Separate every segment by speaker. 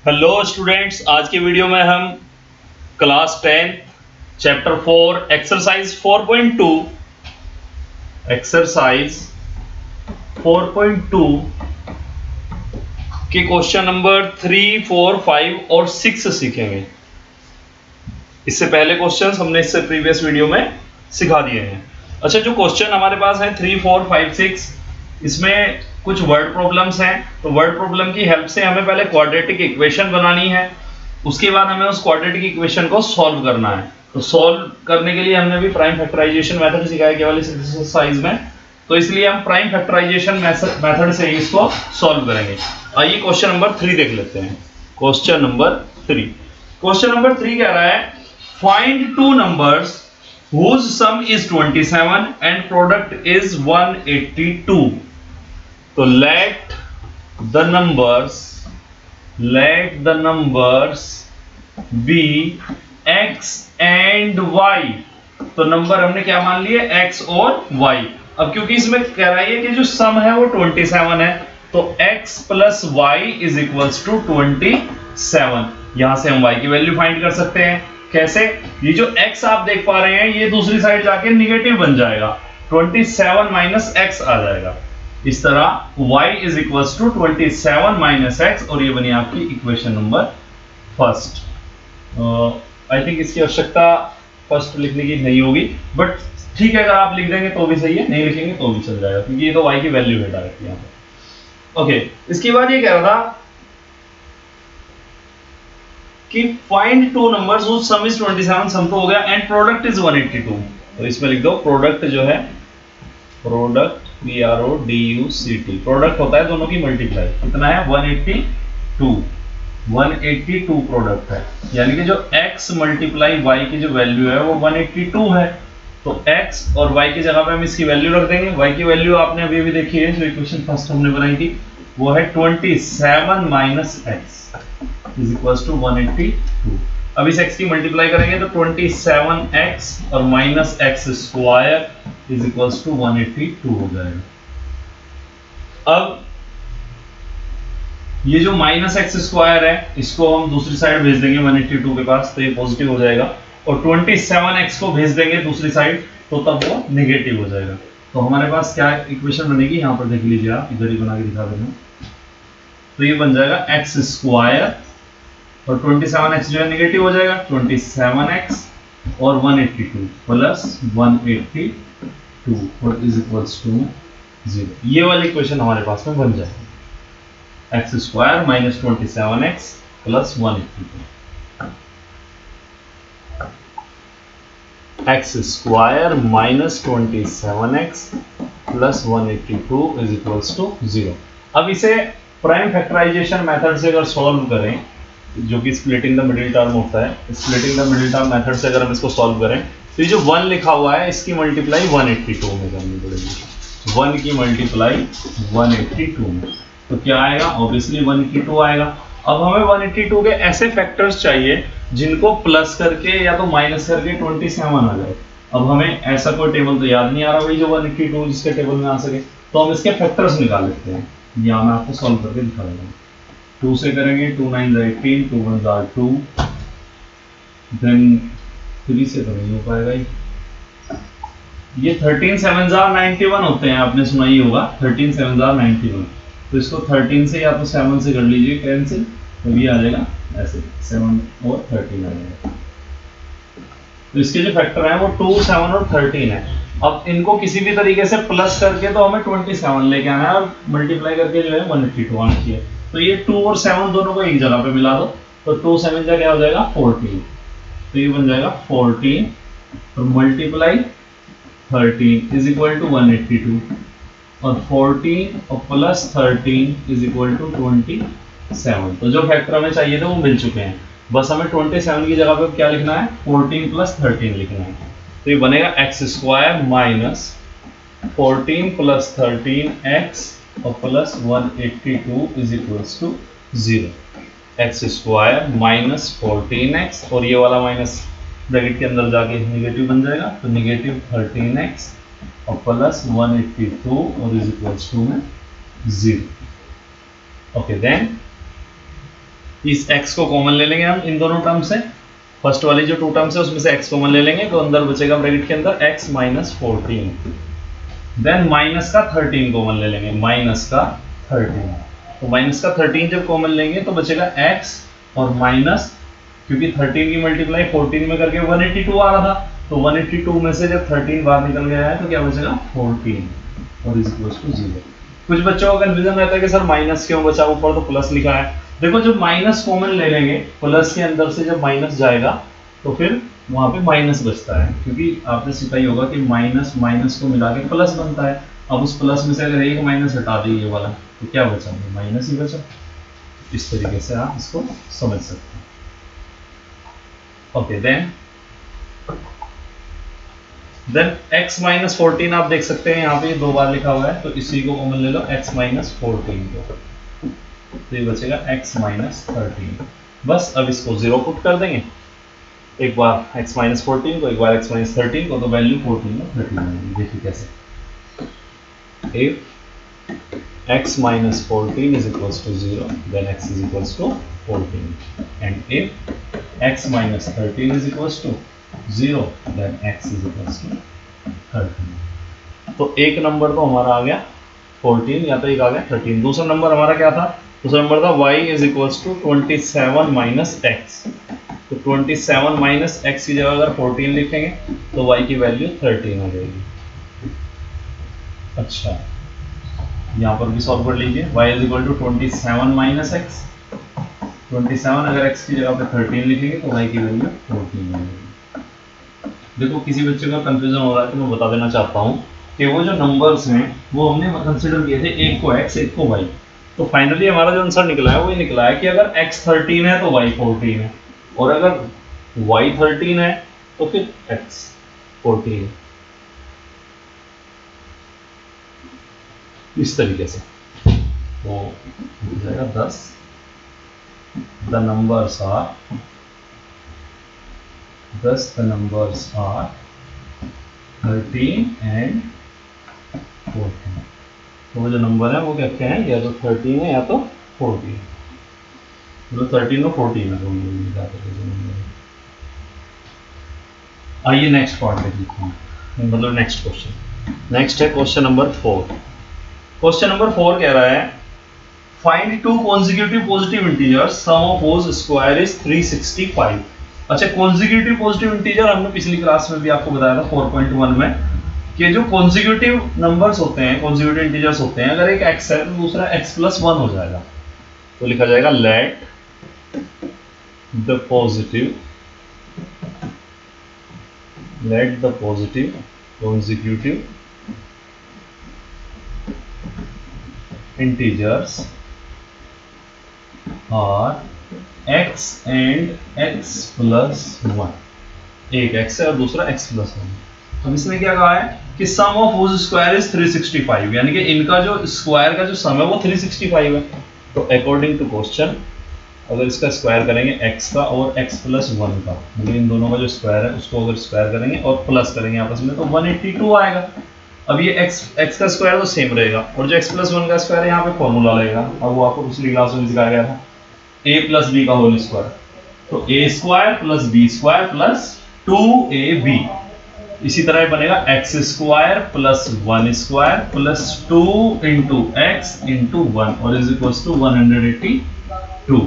Speaker 1: Hello students, आज की video में हम क्लास 10 चैप्टर 4 एक्सरसाइज 4.2 के क्वेश्चन नंबर 3, 4, 5 और 6 सीखेंगे। इससे पहले क्वेश्चंस हमने इससे प्रीवियस वीडियो में सिखा दिए हैं। अच्छा, जो क्वेश्चन हमारे पास है 3, 4, 5, 6, इसमें कुछ वर्ड प्रॉब्लम्स हैं। तो वर्ड प्रॉब्लम की हेल्प से हमें पहले क्वाड्रेटिक इक्वेशन बनानी है, उसके बाद हमें उस क्वाड्रेटिक इक्वेशन को सॉल्व करना है। तो सॉल्व करने के लिए हमने भी प्राइम फैक्टराइजेशन मेथड सिखाया केवल इस एक्सरसाइज में, तो इसलिए हम प्राइम फैक्टराइजेशन मेथड से इसको सॉल्व करेंगे। आइए क्वेश्चन नंबर 3 देख लेते हैं। क्वेश्चन नंबर 3 कह रहा है, find two numbers whose sum is 27 and product is 182. तो let the numbers be x and y. तो नंबर हमने क्या मान लिए, x और y। अब क्योंकि इसमें कह रहा है कि जो सम है वो 27 है, तो x plus y is equals to 27। यहां से हम y की वैल्यू फाइंड कर सकते हैं। कैसे? ये जो x आप देख पा रहे हैं ये दूसरी साइड जाके निगेटिव बन जाएगा, 27 माइनस x आ जाएगा। इस तरह y is equals to 27 minus x, और ये बनी आपकी equation number first. I think इसकी आवश्यकता फर्स्ट लिखने की नहीं होगी, बट ठीक है, अगर आप लिख देंगे तो भी सही है, नहीं लिखेंगे तो भी चल जाएगा, क्योंकि ये तो y की वैल्यू है डायरेक्ट यहाँ पे। ओके, इसके बाद ये कह रहा था कि find two numbers whose sum is 27, सम तो हो गया, एंड प्रोडक्ट इज 182। तो इसमें लिख दो प्रोडक्ट जो है, प्रोडक्ट PRODUCT, प्रोडक्ट होता है दोनों की मल्टीप्लाई। कितना है? 182 प्रोडक्ट है, यानी कि जो x मल्टीप्लाई y की जो वैल्यू है वो 182 है। तो x और y की जगह पे हम इसकी वैल्यू रख देंगे। y की वैल्यू आपने अभी अभी देखी है, जो इक्वेशन फर्स्ट हमने बनाई थी, वो है 27 minus x is equals to 182। अब इस x की मल्टीप्लाई करेंगे तो 27x और minus x square is equals to 182 हो जाएगा। अब ये जो माइनस एक्स स्क्वायर है इसको हम दूसरी साइड भेज देंगे 182 के पास, तो ये पॉजिटिव हो जाएगा, और 27x को भेज देंगे दूसरी साइड तो तब वो नेगेटिव हो जाएगा। तो हमारे पास क्या इक्वेशन बनेगी, यहां पर देख लीजिए आप, इधर ही बना के दिखा देना। तो ये बन जाएगा एक्स स्क्वायर, और 27x जो है नेगेटिव हो जाएगा, 27x और 182 प्लस 182 और इज इक्वल्स टू 0। ये वाली इक्वेशन हमारे पास में बन जाएगी, x square minus 27x plus 182, x square minus 27x plus 182 is equals to 0। अब इसे प्राइम फैक्टराइजेशन मेथड से अगर सॉल्व करें, जो कि स्प्लिटिंग द मिडिल टर्म होता है, splitting the middle term method से अगर हम इसको सॉल्व करें, तो ये जो 1 लिखा हुआ है इसकी मल्टीप्लाई 182 में करनी पड़ेगी। 1 की मल्टीप्लाई 182 में, तो क्या आएगा? ऑब्वियसली 182 आएगा। अब हमें 182 के ऐसे फैक्टर्स चाहिए जिनको प्लस करके या तो माइनस करके 27 आ जाए। अब हमें ऐसा कोई टेबल तो याद नहीं आ रहा भाई जो 182 जिसके टेबल में आ सके, तो हम इसके फैक्टर्स निकाल लेते हैं। यहाँ मैं आपको सॉल्व करके दिखा दूंगा। 2 से करेंगे, 2 9 18, 2 1 2, देन 3 से तो नहीं हो पाएगा ये 13 7 91 होते हैं, आपने सुना ही होगा 13 7 91। तो इसको 13 से या तो 7 से कर लीजिए कैंसिल, तो ये आ जाएगा ऐसे, 7 और 13 आ जाएगा। तो इसके जो फैक्टर है वो 2 7 और 13 है। अब इनको किसी भी तरीके से प्लस करके तो हमें 27 लेके आना है, और मल्टीप्लाई करके जो है 182 आना चाहिए। तो ये 2 और 7 दोनों को एक जगह पे मिला दो, तो 2 7 का क्या हो जाएगा? 14। तो ये बन जाएगा 14 और मल्टीप्लाई 13 इज इक्वल टू 182, और 14 और प्लस 13 इज इक्वल टू 27। तो जो फैक्टर हमें चाहिए थे वो मिल चुके हैं, बस हमें 27 की जगह पे क्या लिखना है? 14 प्लस 13 लिखना है। तो ये बनेगा x square minus 14 plus 13x और plus 182 is equals to 0। X square minus 14x, और ये वाला माइनस ब्रैकेट के अंदर जाके निगेटिव बन जाएगा, तो निगेटिव 13x और प्लस 182 और इज इक्वल्स टू में 0। ओके, देन इस x को कॉमन ले लेंगे हम इन दोनों टर्म से, फर्स्ट वाली जो 2 टर्म्स है उसमें से x कॉमन ले लेंगे, तो अंदर बचेगा ब्रैकेट के अंदर x माइनस 14, देन माइनस का 13 कॉमन ले लेंगे, माइनस का 13, तो माइनस का 13 जब कॉमन लेंगे तो बचेगा x और माइनस, क्योंकि 13 की मल्टीप्लाई 14 में करके 182 आ रहा था, तो 182 में से जब 13 बाहर निकल गया है तो क्या बचेगा 14 और इज इक्वल टू 0। कुछ बच्चों का कंफ्यूजन रहता है कि सर माइनस क्यों बचा, ऊपर तो प्लस लिखा है। देखो जब माइनस कॉमन ले लेंगे, प्लस के अंदर से जब माइनस जाएगा तो फिर वहां पे माइनस बचता है, क्योंकि आपने सीखा ही होगा कि माइनस माइनस को मिला के प्लस बनता है। अब उस प्लस में से अगर एक माइनस हटा दें ये वाला तो क्या बचा, माइनस ही बचा। इस तरीके से आप इसको समझ सकते हैं। ओके, देन x माइनस 14 आप देख सकते हैं यहाँ पे 2 बार लिखा हुआ है, तो इसी को कॉमन ले लो, x माइनस 14 को, तो ये बचेगा x माइनस 13। बस अब इसको 0 पुट कर देंगे, एक बार x माइनस 14 को, एक बार x माइनस 13 को, तो वैल्यू 14 में 13 आएगी। देखिए कैसे, if x minus 14 is equals to 0, then x is equals to 14, and if x minus 13 is equals to 0, then x is equals to 13। तो एक नंबर तो हमारा आ गया 14 या तो एक आ गया 13। दूसरा नंबर हमारा क्या था, दूसरा नंबर था y is equals to 27 minus x। तो 27 माइनस x की जगह अगर 14 लिखेंगे तो y की वैल्यू 13 आ जाएगी। अच्छा, यहाँ पर भी सॉल्व कर लीजिए, y is equal to 27 minus x, 27 अगर x की जगह पे 13 लिखेंगे तो y की वैल्यू 14 मिलेगी। देखो किसी बच्चे का कंफ्यूजन हो रहा है तो मैं बता देना चाहता हूँ कि वो जो नंबर्स हैं वो हमने कंसिडर किए थे, एक को x एक को y, तो फाइनली हमारा जो आंसर निकला है वो ये निकला है कि अगर x 13 है तो y 14 है, और अगर y 13 है तो फिर x 14 है। इस तरीके से तो हो जाएगा 10, द नंबर्स आर 13 एंड 14। तो वो जो नंबर है वो क्या क्या है, या तो 13 है या तो 14, मतलब 13 और 14 है। आइए नेक्स्ट पार्ट देख लेते हैं, मतलब नेक्स्ट क्वेश्चन। नेक्स्ट है क्वेश्चन नंबर 4। क्वेश्चन नंबर 4 कह रहा है find two consecutive positive integers, sum of whose square is 365। अच्छा, कॉन्जिक्यूटिव पॉजिटिव इंटीजर हमने पिछली क्लास में भी आपको बताया था 4.1 में कि जो कॉन्जिक्यूटिव नंबर्स होते हैं, कॉन्जिक्यूटिव इंटीजर्स होते हैं, अगर एक x है तो दूसरा x प्लस 1 हो जाएगा, तो लिखा जाएगा let the positive consecutive integers are x and x plus 1। एक x है और दूसरा x plus 1। अब इसने क्या कहा है कि सम ऑफ whose स्क्वायर इज 365, यानी कि इनका जो स्क्वायर का जो सम है वो 365 है। तो अकॉर्डिंग टू क्वेश्चन अगर इसका स्क्वायर करेंगे x का और x प्लस 1 का, मतलब इन दोनों का जो स्क्वायर है उसको अगर स्क्वायर करेंगे और प्लस करेंगे आपस में तो 182 आएगा। अब ये x का स्क्वायर तो सेम रहेगा और जो x प्लस 1 का स्क्वायर है यहाँ पे फॉर्मूला लगेगा। अब वो आपको पिछली क्लास में सिखाया गया था a प्लस बी का होल स्क्वायर, तो a square plus b square plus 2ab। इसी तरह बनेगा x square plus 1 square plus 2 into x into 1 और is equal to 182।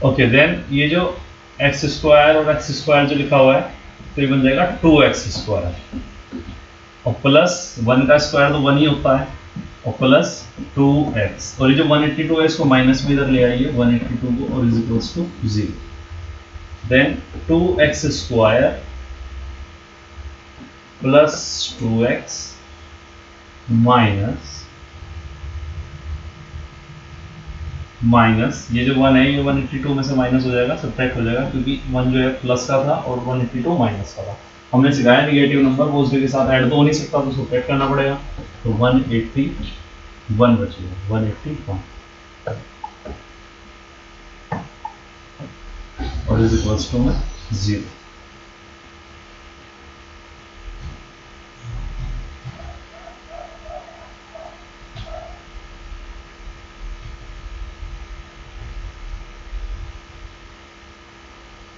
Speaker 1: Okay, then ये जो एक्स स्क्वायर और एक्स स्क्वायर जो लिखा हुआ है तो ये बन जाएगा 2x स्क्वायर और प्लस 1 का स्क्वायर तो 1 ही होता है और प्लस 2x, और ये जो 182 है इसको माइनस में इधर ले आइए 182 को और is equals to 0। Then 2x square plus 2x minus ये जो 1 है ये 182 में से माइनस हो जाएगा, सब्ट्रैक्ट हो जाएगा क्योंकि 1 जो है प्लस का था और 182 माइनस का था, हमने सिखाया निगेटिव नंबर पॉजिटिव के साथ ऐड तो हो नहीं सकता, तो सब्ट्रैक्ट करना पड़ेगा। तो 181 बचेगा, 181 और इज इक्वल्स टू 0।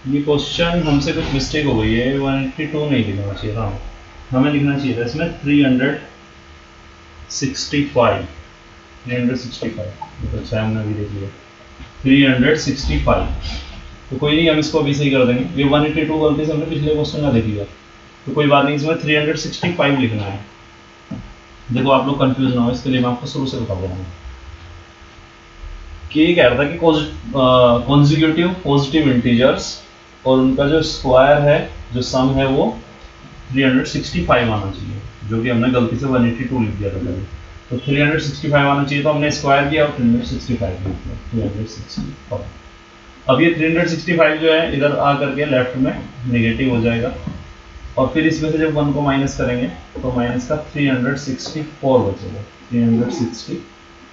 Speaker 1: ये क्वेश्चन हमसे कुछ मिस्टेक हो गई है, 182 नहीं लिखना चाहिए था, हमें लिखना चाहिए था इसमें 365 तो अच्छा हमने अभी देख लिया 365। तो कोई नहीं, हम इसको अभी सही कर देंगे। ये 182 गलती से हमने पिछले क्वेश्चन का देख लिया, तो कोई बात नहीं, इसमें 365 लिखना है। देखो आप लोग कंफ्यूज ना हो, इसके लिए मैं आपको शुरू से बता रहा हूँ कि ये कह रहा था कि कॉन्जिक्यूटिव पॉजिटिव इंटीजर्स और उनका जो स्क्वायर है, जो सम है, वो 365 आना चाहिए, जो कि हमने गलती से 182 लिख दिया था पहले। तो 365 आना चाहिए, तो हमने स्क्वायर किया और 365 लिख दिया, 365। अब ये 365 जो है इधर आ करके लेफ्ट में नेगेटिव हो जाएगा, और फिर इसमें से जब 1 को माइनस करेंगे तो माइनस का 364 बचेगा, 364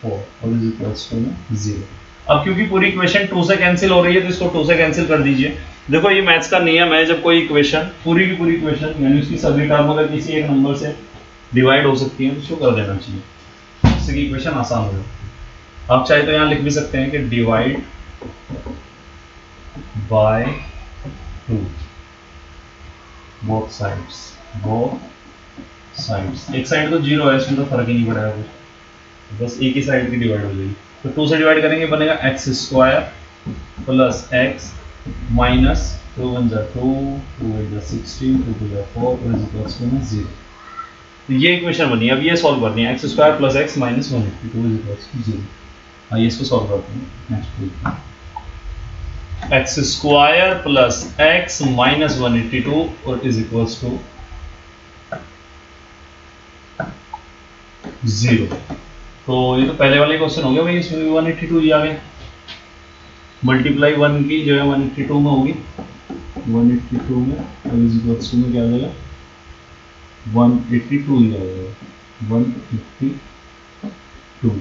Speaker 1: और इज इक्वल्स टू 0। अब क्योंकि पूरी इक्वेशन 2 से कैंसिल हो रही है, तो इसको 2 से कैंसिल कर दीजिए। देखो ये मैथ्स का नियम है, जब कोई इक्वेशन पूरी की पूरी इक्वेशन यानी उसकी सभी टर्म अगर किसी एक नंबर से डिवाइड हो सकती है तो उसको कर देना चाहिए, जिससे कि इक्वेशन आसान हो जाए। आप चाहे तो यहाँ लिख भी सकते हैं कि डिवाइड बाय 2 बोथ साइड्स, एक साइड तो 0 है, इसमें तो फर्क ही नहीं पड़ेगा कुछ, बस एक ही साइड की डिवाइड हो जाएगी। तो 2 से डिवाइड करेंगे, बनेगा x square plus x minus 2 1 जा 2 2 8 जा 16 2 2 जा 4 और इज इक्वल्स टू 0। तो ये इक्वेशन बनी। अब ये सॉल्व करनी है, x square plus x minus 182 is equals to 0। आइए इसको सॉल्व करते हैं। Next x square plus x minus 182 और इज इक्वल्स टू 0। तो ये तो पहले वाले क्वेश्चन हो गया भाई, इसमें भी 182 ही आ गया। मल्टीप्लाई 1 की जो है 182 में होगी, 182 में और इज इक्वल्स टू में क्या आ जाएगा 182 ही आ जाएगा, 182।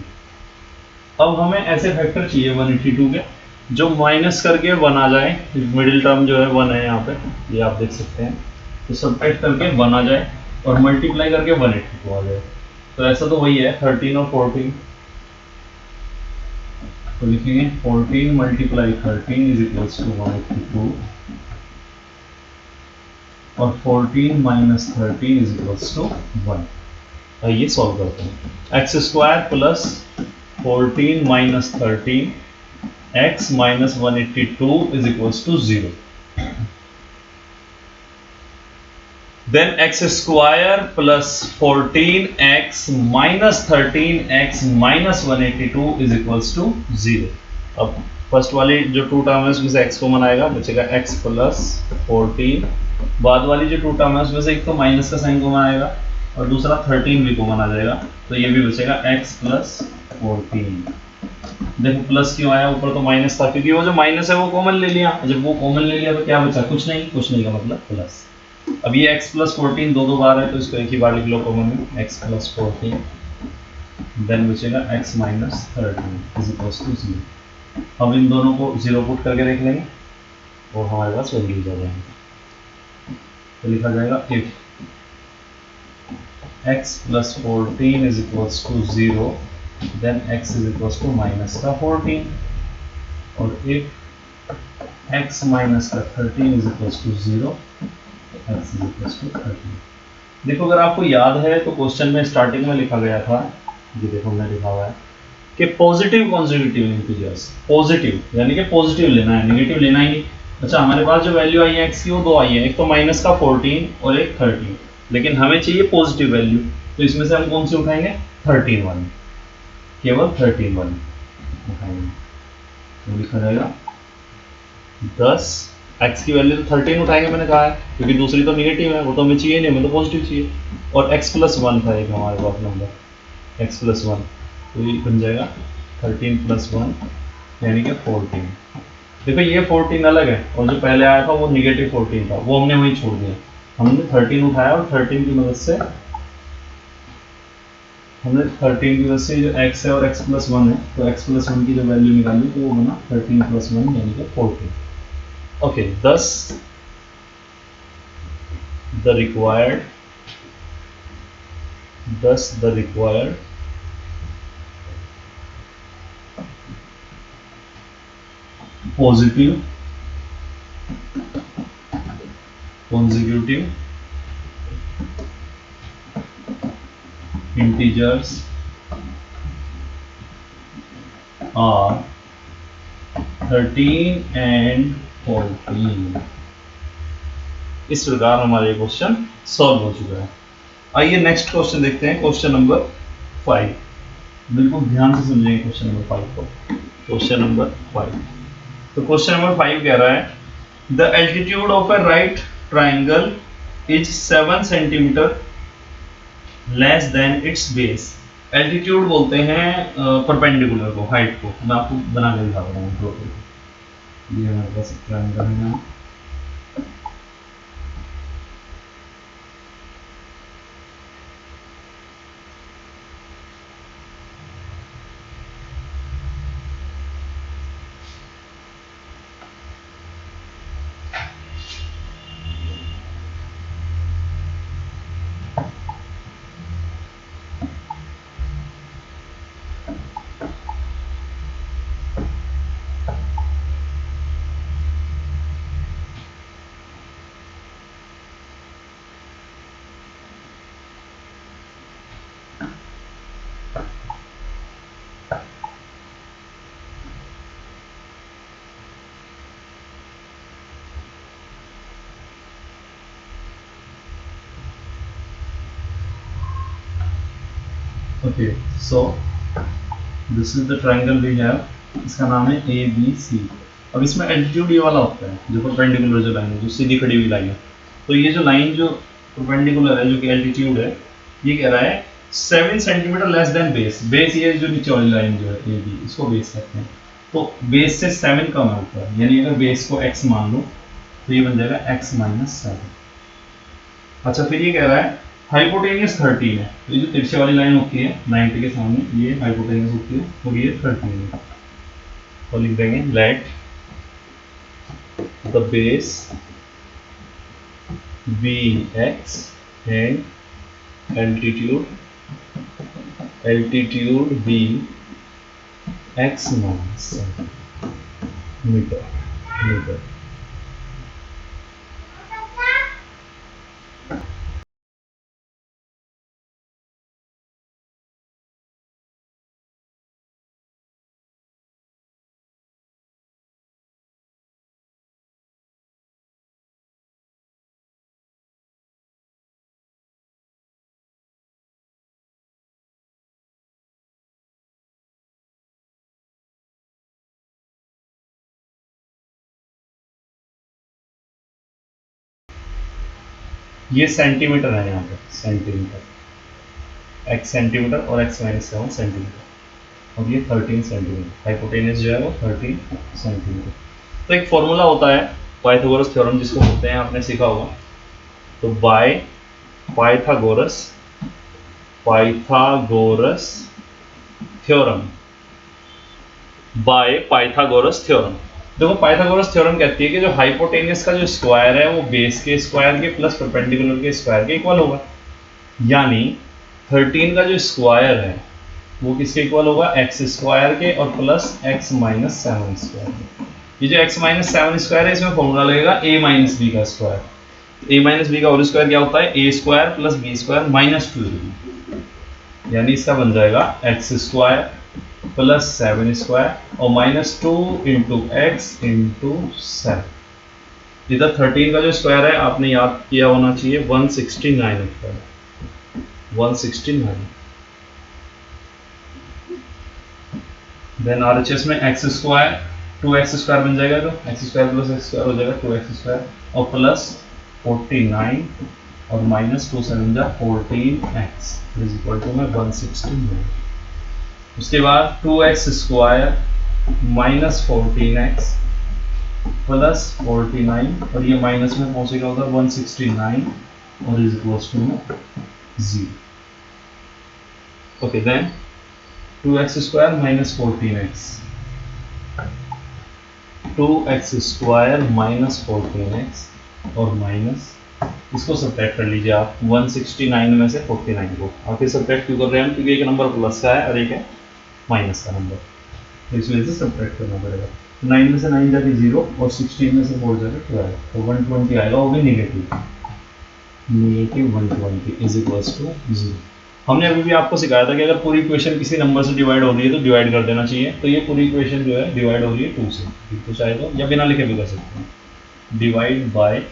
Speaker 1: अब हमें ऐसे फैक्टर चाहिए 182 के जो माइनस करके 1 आ जाए, मिडिल टर्म जो है 1 है यहाँ पे, ये आप देख सकते हैं, तो सब्ट्रैक्ट करके 1 आ जाए और मल्टीप्लाई करके 182 आ जाए। तो ऐसा तो वही है 13 और 14, तो लिखेंगे 14 मल्टीप्लाई 13 इज इक्वल्स टू 182 और 14 माइनस 13 इज इक्वल्स टू 1। आइए सॉल्व करते हैं। X square plus 14 minus 13 x minus 182 is equals to 0। Then x square plus 14x minus 13x minus 182 is equals to 0। अब फर्स्ट वाली जो 2 टर्म है उसमें से x को मनाएगा, बचेगा x प्लस 14। बाद वाली जो 2 टर्म है उसमें से एक तो माइनस का साइन को मनाएगा और दूसरा 13 भी को मना जाएगा, तो ये भी बचेगा x प्लस 14। देखो प्लस क्यों आया, ऊपर तो माइनस था, क्योंकि वो जो माइनस है वो कॉमन ले लिया। जब वो कॉमन ले लिया तो क्या बचा, कुछ नहीं का मतलब प्लस। अब ये x प्लस 14 दो बार है, तो इसको एक ही बार लिख लो कॉमन में, x प्लस 14। देन बचेगा x minus 13 is equals to 0। अब इन दोनों को 0 पुट करके देख लेंगे और हमारे पास वैल्यूज आ जाएंगे। तो लिखा जाएगा if x plus 14 is equals to 0 then x is equals to minus का 14 और इफ x माइनस का 13 is equals to 0 x is equals to 13। देखो अगर आपको याद है तो क्वेश्चन में स्टार्टिंग में लिखा गया था, ये देखो हमने लिखा हुआ है कि पॉजिटिव कॉन्जिक्यूटिव इंटीजर्स, पॉजिटिव यानी कि पॉजिटिव लेना है, नेगेटिव लेना ही नहीं। अच्छा हमारे पास जो वैल्यू आई है x की वो 2 आई है, एक तो माइनस का 14 और एक 13, लेकिन हमें चाहिए पॉजिटिव वैल्यू, तो इसमें से हम कौन सी उठाएंगे, 13 वाली, केवल 13 वाली उठाएंगे। तो लिखा जाएगा 10 x की वैल्यू तो 13 उठाएंगे, मैंने कहा है, क्योंकि दूसरी तो नेगेटिव है, वो तो हमें चाहिए नहीं, हमें तो पॉजिटिव चाहिए। और x प्लस 1 था एक हमारे पास नंबर, x प्लस 1, तो ये बन जाएगा 13 प्लस 1 यानी कि 14। देखो ये 14 अलग है और जो पहले आया था वो नेगेटिव 14 था, वो हमने वहीं छोड़ दिया। हमने 13 उठाया और 13 की मदद से जो x है और x प्लस 1 है, तो x प्लस 1 की जो वैल्यू निकाली तो वो बना 13 प्लस 1 यानी कि 14। Okay, thus the required positive consecutive integers are 13 and 14। इस प्रकार हमारा ये क्वेश्चन सॉल्व हो चुका है। आइए नेक्स्ट क्वेश्चन देखते हैं, क्वेश्चन नंबर 5। बिल्कुल ध्यान से समझेंगे क्वेश्चन नंबर 5 को। क्वेश्चन नंबर 5, तो क्वेश्चन नंबर 5 कह रहा है the altitude of A right triangle is 7 centimetre less than it's base. Altitude बोलते हैं परपेंडिकुलर को, हाइट को। मैं आपको बना के दिखा रहा हूँ। ये हमारे पास ट्राइंगल है ना, okay. So this is the triangle we have, इसका नाम है ABC। अब इसमें एल्टीट्यूड ये वाला होता है जो परपेंडिकुलर जो लाइन है, जो सीधी खड़ी हुई लाइन है। तो ये जो लाइन जो परपेंडिकुलर है, जो कि एल्टीट्यूड है, ये कह रहा है 7 centimetre less than base. Base ये जो नीचे वाली लाइन जो है AB, इसको बेस कहते हैं। तो बेस से 7 कम है ऊपर, यानी अगर बेस को x मान लो तो ये बन जाएगा x माइनस 7। अच्छा, फिर ये कह रहा है हाइपोटेनियस 13 है। तो ये जो तिरछे वाली लाइन होती है 90 के सामने, ये हाइपोटेनियस होती है और ये 13 है। तो लिख देंगे let the base be x and altitude be x minus 7 metre. ये सेंटीमीटर है, यहाँ पे सेंटीमीटर, x सेंटीमीटर और x माइनस 7 सेंटीमीटर, और ये 13 सेंटीमीटर। हाइपोटेनियस जो है वो 13 सेंटीमीटर। तो एक फॉर्मूला होता है पाइथागोरस थ्योरम, जिसको बोलते हैं, आपने सीखा होगा। तो by Pythagoras theorem, by Pythagoras theorem. देखो, पाइथागोरस थ्योरम कहती है कि जो हाइपोटेनियस का जो स्क्वायर है वो बेस के स्क्वायर के प्लस परपेंडिकुलर के स्क्वायर के इक्वल होगा। यानी 13 का जो स्क्वायर है वो किसके इक्वल होगा? एक्स स्क्वायर के और प्लस एक्स माइनस 7 स्क्वायर। ये जो एक्स माइनस 7 स्क्वायर है, इसमें फॉर्मूला लगेगा ए माइनस बी का स्क्वायर। ए माइनस बी का होल स्क्वायर क्या होता है? A square plus b square minus 2ab। यानी इसका बन जाएगा एक्स स्क्वायर प्लस 7 स्क्वायर और माइनस 2 इंटू एक्स इंटू 7। इधर 13 का जो स्क्वायर है आपने याद किया होना चाहिए 169 होता है, 169। देन RHS में एक्स स्क्वायर 2x स्क्वायर बन जाएगा, तो x square plus x square हो जाएगा 2x स्क्वायर और प्लस 49 और माइनस 2 7 जा 14x इज इक्वल टू में 169। उसके बाद 2x square minus 14x plus 49 और ये माइनस में पहुंचेगा उधर 169 और is equals to 0. Okay, then 2x square minus 14x. 2x square minus 14x और माइनस इसको सब्ट्रैक्ट कर लीजिए आप 169 में से 49 को. आखिर सब्ट्रैक्ट क्यों कर रहे हैं हम? क्योंकि एक नंबर प्लस का है और एक है माइनस का नंबर, तो इस वजह से सब्ट्रैक्ट करना पड़ेगा. 9 में से 9 जाके 0 और 16 में से 4 जाके 12, तो 120 आएगा, वो भी negative. Negative 120 is equals to 0. हमने अभी भी आपको सिखाया था कि अगर पूरी इक्वेशन किसी नंबर से डिवाइड हो रही है तो डिवाइड कर देना चाहिए. तो ये पूरी इक्वेशन जो है डिवाइड हो रही है 2 से, तो चाहे तो या बिना लिखे भी कर सकते हैं. Divide by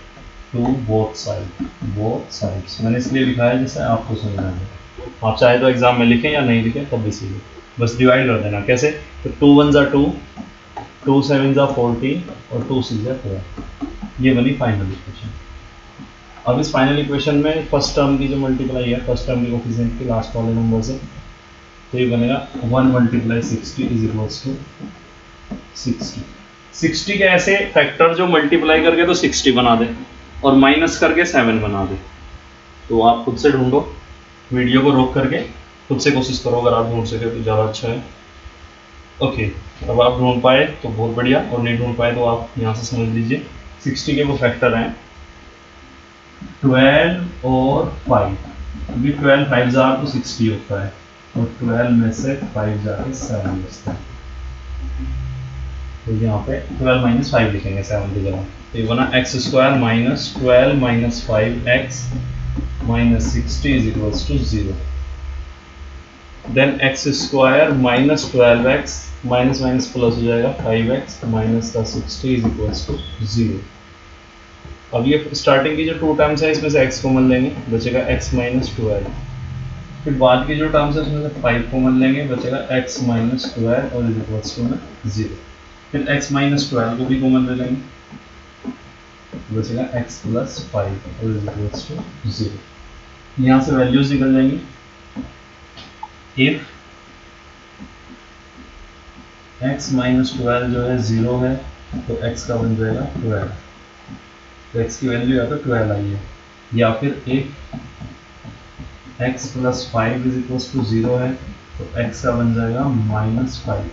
Speaker 1: 2 both sides. मैंने इसलिए लिखा है जिससे आपको समझना है. आप चाहे तो एग्जाम में लिखें या नहीं लिखें तब भी सीखें, बस डिवाइड कर देना. कैसे? तो 2 1 ज़ा 2, 2 7 ज़ा 40 और 2 6 ज़ा 12. ये बनी फाइनल इक्वेशन. अब इस फाइनल इक्वेशन में फर्स्ट टर्म की जो मल्टीप्लाई है, फर्स्ट टर्म के कोफिशिएंट के लास्ट वाले नंबर से, तो ये बनेगा 1 मल्टीप्लाई 60 इज इक्वल्स टू 60. 60 के ऐसे फैक्टर जो मल्टीप्लाई करके तो 60 बना दे और माइनस करके 7 बना दे. तो आप खुद से ढूंढो, वीडियो को रोक करके खुद से कोशिश करो. अगर आप ढूंढ सके तो ज़्यादा अच्छा है. ओके, अब आप ढूंढ पाए तो बहुत बढ़िया, और नहीं ढूंढ पाए तो आप यहाँ से समझ लीजिए. 60 के वो फैक्टर हैं 12 और 5. अभी 12 5 जार तो 60 होता है और 12 में से 5 जाके 7 बचता है. तो यहाँ पे 12 माइनस 5 लिखेंगे 7 की जगह. तो ये बना x square minus 12 minus 5x minus 60 is equals to 0. Then x square minus 12x minus minus plus हो जाएगा 5x माइनस का 60 इज इक्वल्स टू 0. अब ये स्टार्टिंग की जो 2 टर्म्स है इसमें से x कॉमन लेंगे, बचेगा x माइनस 12. फिर बाद की जो टर्म्स है उसमें से 5 कॉमन लेंगे, बचेगा x माइनस 12 और इज इक्वल्स टू 0. फिर x माइनस 12 को भी कॉमन ले लेंगे, बचेगा x प्लस 5 और इज इक्वल्स टू 0. यहाँ से वैल्यूज निकल जाएंगी. इफ x माइनस 12 जो है 0 है तो x का बन जाएगा 12, तो x की वैल्यू या तो 12 आई है, या फिर एक x plus 5 is equals to 0 है तो x का बन जाएगा माइनस 5.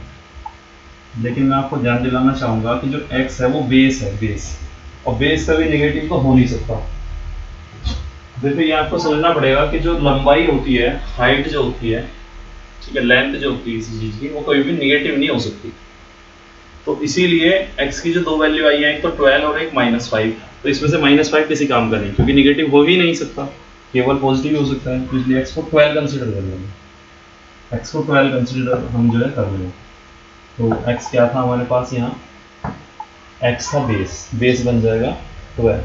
Speaker 1: लेकिन मैं आपको ध्यान दिलाना चाहूँगा कि जो x है वो बेस है, बेस, और बेस कभी नेगेटिव तो हो नहीं सकता. देखो ये आपको समझना पड़ेगा कि जो लंबाई होती है, हाइट जो होती है, ठीक है, लेंथ जो होती है इसी चीज़ की, वो कभी भी नेगेटिव नहीं हो सकती. तो इसीलिए x की जो 2 वैल्यू आई है, एक तो 12 और एक माइनस 5, तो इसमें से माइनस 5 किसी काम का नहीं, क्योंकि नेगेटिव हो ही नहीं सकता, केवल पॉजिटिव हो सकता है. तो इसलिए x को 12 कंसिडर कर लेंगे. x को 12 कंसिडर हम जो है कर लेंगे. तो x क्या था हमारे पास यहाँ? x था बेस, बेस बन जाएगा 12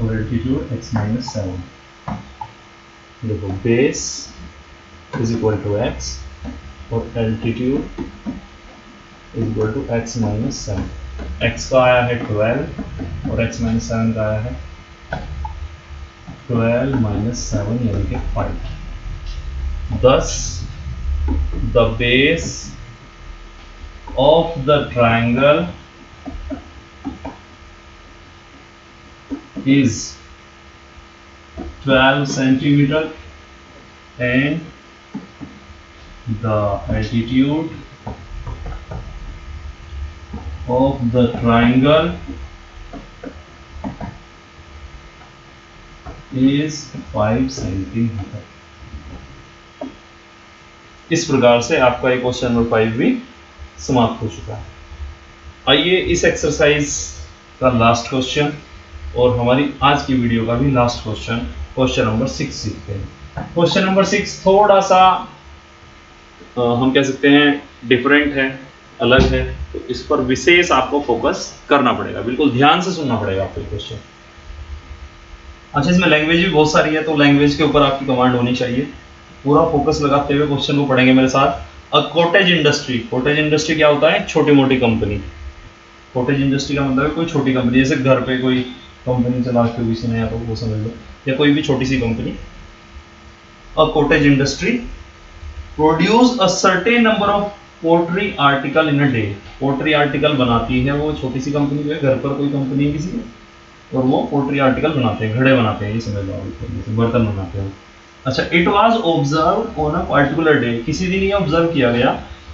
Speaker 1: और एल्टीट्यूड x माइनस 7. देखो base is equal to x और altitude is equal to x minus 7. x का आया है 12 और x माइनस 7 का आया है 12 माइनस 7 यानी कि 5. Thus the base of the triangle is 12 centimeter and the altitude of the triangle is 5 centimeter. इस प्रकार से आपका ये क्वेश्चन नंबर 5 भी समाप्त हो चुका है. आइए इस एक्सरसाइज का लास्ट क्वेश्चन और हमारी आज की वीडियो का भी लास्ट क्वेश्चन, क्वेश्चन नंबर 6 सीखते हैं. क्वेश्चन नंबर 6 थोड़ा सा हम कह सकते हैं डिफरेंट है, अलग है, तो इस पर विशेष आपको फोकस करना पड़ेगा, बिल्कुल ध्यान से सुनना पड़ेगा आपको क्वेश्चन. अच्छा, इसमें लैंग्वेज भी बहुत सारी है, तो लैंग्वेज के ऊपर आपकी कमांड होनी चाहिए. पूरा फोकस लगाते हुए क्वेश्चन को पढ़ेंगे मेरे साथ. अ कॉटेज इंडस्ट्री, कॉटेज इंडस्ट्री क्या होता है? छोटी मोटी कंपनी. कॉटेज इंडस्ट्री का मतलब है कोई छोटी कंपनी, जैसे घर पे कोई कंपनी चला के किसी ने, या तो वो समझ लो, या कोई भी छोटी सी company. A cottage industry produce a certain number of pottery article in a day. Pottery article बनाती है वो छोटी सी कंपनी जो है, घर पर कोई कंपनी है किसी की, और वो पोट्री आर्टिकल बनाते हैं, घड़े बनाते हैं, ये समझ लो, जैसे बर्तन बनाते हैं। अच्छा, it was observe on a particular day, किसी दिन ये ऑब्जर्व किया गया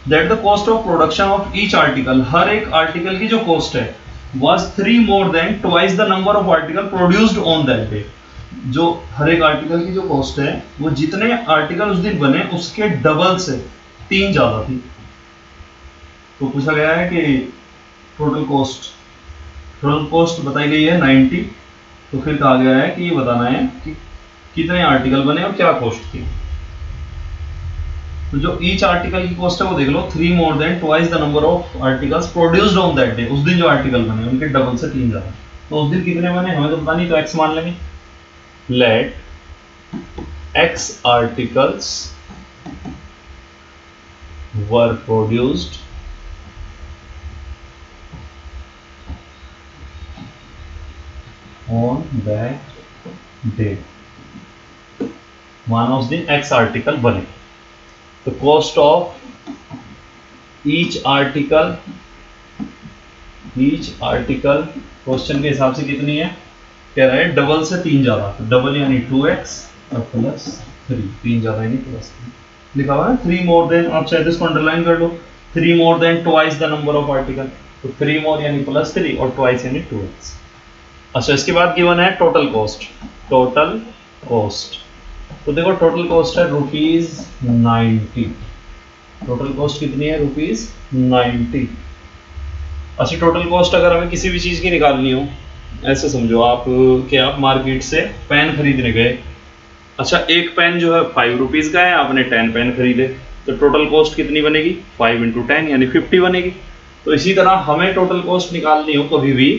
Speaker 1: that the cost of production of each article, हर एक आर्टिकल की जो कॉस्ट है was 3 more than twice the number of article produced on that day। जो हर एक आर्टिकल की जो कॉस्ट है वो जितने आर्टिकल उस दिन बने उसके डबल से 3 ज्यादा थी। तो पूछा गया है कि टोटल कॉस्ट बताई गई है 90, तो फिर कहा गया है कि ये बताना है कि कितने आर्टिकल बने और क्या कॉस्ट थी। तो जो ईच आर्टिकल की कॉस्ट है वो देख लो, 3 more than twice the number of articles produced on that day, उस दिन जो आर्टिकल बने उनके डबल से 3 ज्यादा। तो उस दिन कितने बने हमें तो पता नहीं, तो x मान लेंगे। Let x articles were produced on that day, माना उस दिन x आर्टिकल बने, तो cost of each article question के हिसाब से कितनी है, कह रहा है डबल से 3 ज्यादा, तो डबल यानी 2x और प्लस 3, 3 ज्यादा यानी प्लस 3 लिखा हुआ है। 3 मोर देन, आप चाहे तो इसको अंडरलाइन कर लो, 3 more than twice the number of article, तो 3 मोर यानी प्लस 3 और ट्वाइस यानी 2x। अच्छा, इसके बाद गिवन है टोटल कॉस्ट। तो देखो टोटल कॉस्ट है ₹90। टोटल कॉस्ट कितनी है, ₹90। अच्छा, टोटल कॉस्ट अगर हमें किसी भी चीज़ की निकालनी हो, ऐसे समझो आप कि आप मार्केट से पेन खरीदने गए। अच्छा, एक पेन जो है ₹5 का है, आपने 10 पेन खरीदे, तो टोटल कॉस्ट कितनी बनेगी, 5 × 10 यानी 50 बनेगी। तो इसी तरह हमें टोटल कॉस्ट निकालनी हो कभी भी,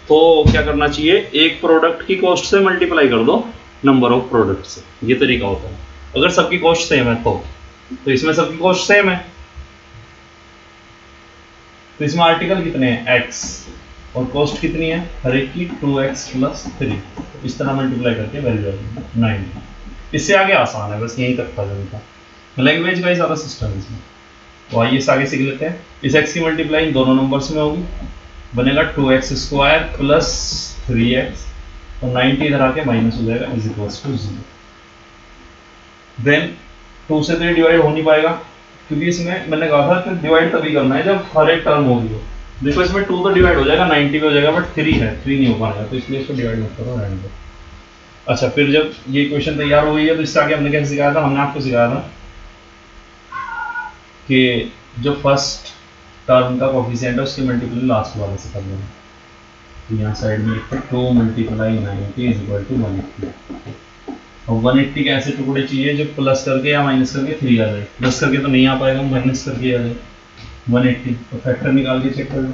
Speaker 1: तो क्या करना चाहिए, एक प्रोडक्ट की कॉस्ट से मल्टीप्लाई कर दो नंबर ऑफ प्रोडक्ट से, ये तरीका होता है। अगर सबकी कॉस्ट सेम है तो इसमें सबकी कॉस्ट सेम है, तो इसमें आर्टिकल कितने हैं, x, और कॉस्ट कितनी है हर एक की, 2x + 3। तो इस तरह मल्टीप्लाई करके वैल्यू आ जाएगी 9। इससे आगे आसान है, बस यहीं तक था जनता लैंग्वेज का ही सारा सिस्टम इसमें। तो आइए इस आगे सीख लेते हैं। इस x की मल्टीप्लाई इन दोनों नंबर्स में होगी, बनेगा 2x² + 3x, और 90 इधर आके माइनस हो जाएगा, = 0। देन 2 से तो ये डिवाइड हो नहीं पाएगा, क्योंकि इसमें मैंने कहा था कि डिवाइड तभी करना है जब हर एक टर्म होगी। देखो इसमें 2 तो डिवाइड हो जाएगा, 90 पे हो जाएगा, बट 3 नहीं हो पाएगा, तो इसलिए इसको डिवाइड मत करो, रहने दो। अच्छा, फिर जब ये इक्वेशन तैयार हो गई है तो इससे आगे हमने कैसे सिखाया था, हमने आपको सिखाया था कि जो फर्स्ट टर्म का कोफिशिएंट है उसकी मल्टीप्लाई लास्ट वाले से कर देना। तो यहाँ साइड में लिखते 2 × 90 = 180। और 180 के ऐसे टुकड़े चाहिए जो प्लस करके या माइनस करके 3 आ जाए, प्लस करके तो नहीं आ पाएगा, माइनस करके आ जाए 180। तो फैक्टर निकाल के चेक कर लो,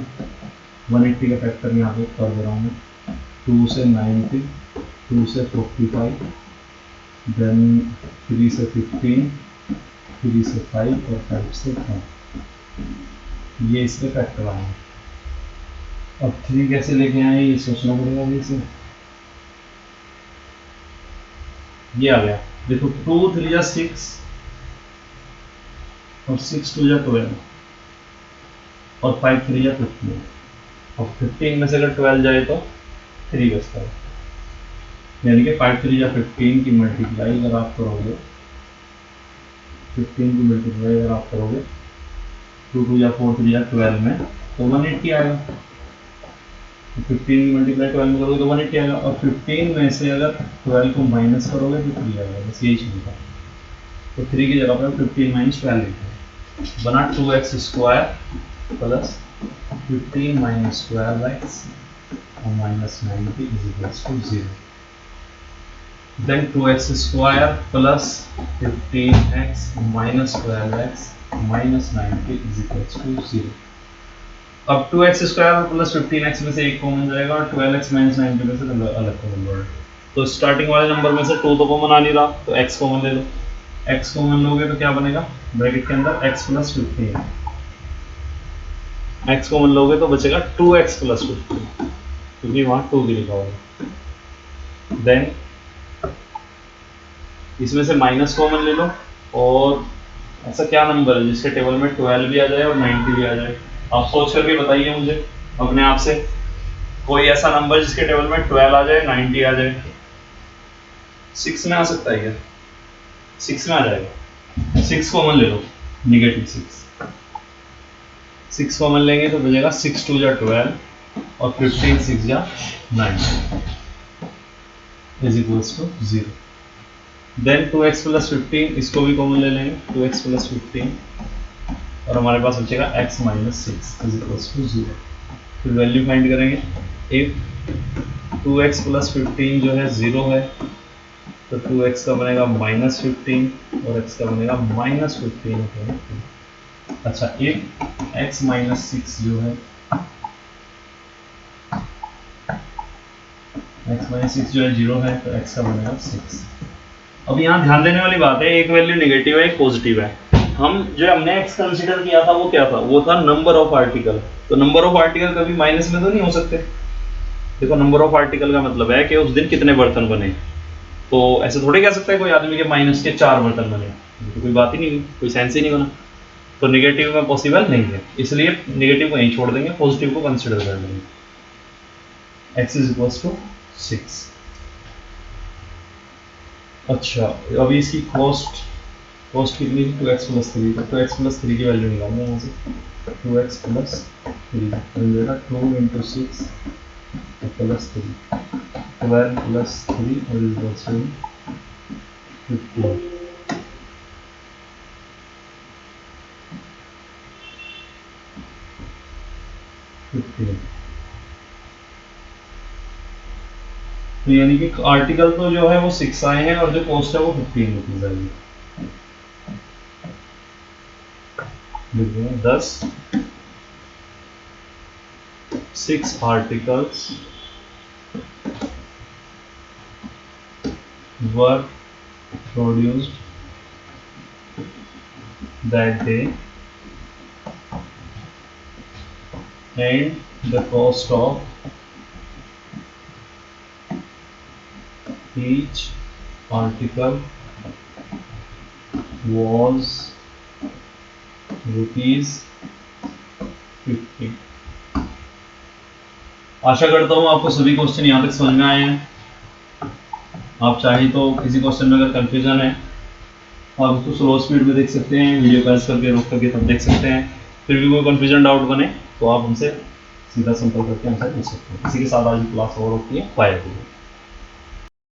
Speaker 1: 180 का फैक्टर यहाँ पे कर दे रहा हूँ मैं, 2 से 90, 2 से 45, देन 3 से 15, 3 से 5 और 5 से 10। ये इसके फैक्टर आए हैं। अब 3 कैसे लेके आए ये सोचना पड़ेगा अभी से। ये आ गया, देखो 2 × 3 = 6 और 6 × 2 = 12 और 5 × 3 = 15। और 15 में से अगर 12 जाए तो 3 बचता है, यानी कि 5 × 3 = 15 की मल्टीप्लाई अगर आप करोगे, 15 की मल्टीप्लाई अगर आप करोगे 2 × 2 = 4, 3 = 12 में, तो 180 आएगा। 15 की मल्टीप्लाई 12 में करोगे तो 180 आएगा, और 15 में से अगर 12 को माइनस करोगे तो 3 आएगा, बस यही चीज़ है। तो 3 की जगह पर 15 - 12 लिखते हैं, बना 2x² + 15 - 12x और -90 = 0। Then 2x² + 15x - 12x -90 = 0। अब 2x² + 15x में से एक कॉमन जाएगा और 12x - 90 में से अलग कॉमन जाएगा। तो स्टार्टिंग वाले नंबर में से 2 तो कॉमन आ नहीं रहा, तो x कॉमन ले लो। x कॉमन लोगे तो क्या बनेगा, ब्रैकेट के अंदर x + 15, x कॉमन लोगे तो बचेगा 2x + 15, क्योंकि वहाँ 2 भी लिखा होगा। देन इसमें से माइनस कॉमन ले लो, और ऐसा क्या नंबर है जिसके टेबल में 12 भी आ जाए और 90 भी आ जाए, आप सोच करके बताइए मुझे अपने आप से। कोई ऐसा नंबर जिसके टेबल में 12 आ जाए, 90 आ जाए, 6 में आ सकता है क्या? 6 में आ जाएगा। 6 कॉमन ले लो, निगेटिव 6 कॉमन लेंगे तो बचेगा 6 2 जा 12 और 15 6 जा 9 is equals to 0। Then 2x plus 15 इसको भी कॉमन ले लेंगे, 2x प्लस 15 और हमारे पास बचेगा x minus 6 is equals to 0। फिर वैल्यू फाइंड करेंगे। इफ 2x प्लस 15 जो है 0 है तो 2x का बनेगा माइनस 15 और x का बनेगा माइनस 15। अच्छा, इफ x माइनस 6 जो है x माइनस 6 जो है 0 है तो x का बनेगा 6। अब यहाँ ध्यान देने वाली बात है, एक वैल्यू नेगेटिव है, एक पॉजिटिव है। हम जो हमने x कंसीडर किया था वो क्या था? वो था नंबर ऑफ आर्टिकल। तो नंबर ऑफ आर्टिकल कभी माइनस में तो नहीं हो सकते। देखो, नंबर ऑफ आर्टिकल का मतलब है कि उस दिन कितने बर्तन बने। तो ऐसे थोड़े कह सकता है कोई आदमी के माइनस के 4 बर्तन बने, तो कोई बात ही नहीं, कोई सेंस ही नहीं बना। तो नेगेटिव में पॉसिबल नहीं है, इसलिए नेगेटिव को यहीं छोड़ देंगे, पॉजिटिव को कंसिडर कर लेंगे। x is equals to 6। अच्छा, अभी इसकी कॉस्ट कितनी थी? 2x plus 3। तो 2x प्लस 3 की वैल्यू निकालना है यहाँ से। 2x प्लस 3 मिलेगा 2 इंटू 6 प्लस 3, 12 प्लस 3 और इज 15। तो यानी कि आर्टिकल तो जो है वो 6 आए हैं और जो कॉस्ट है वो 15 रुपीज आएगी। 10 6 articles were produced that day and the cost of each article was ₹50। आशा करता हूँ आपको सभी क्वेश्चन यहाँ तक समझ में आए हैं। आप चाहें तो किसी क्वेश्चन में अगर कंफ्यूजन है आप उसको स्लो स्पीड में देख सकते हैं, वीडियो पॉज करके रोक करके तब देख सकते हैं। फिर भी कोई कंफ्यूजन डाउट बने तो आप हमसे सीधा संपर्क करके हमसे पूछ सकते हैं। इसी के साथ आज की क्लास ओवर होती है। बाय।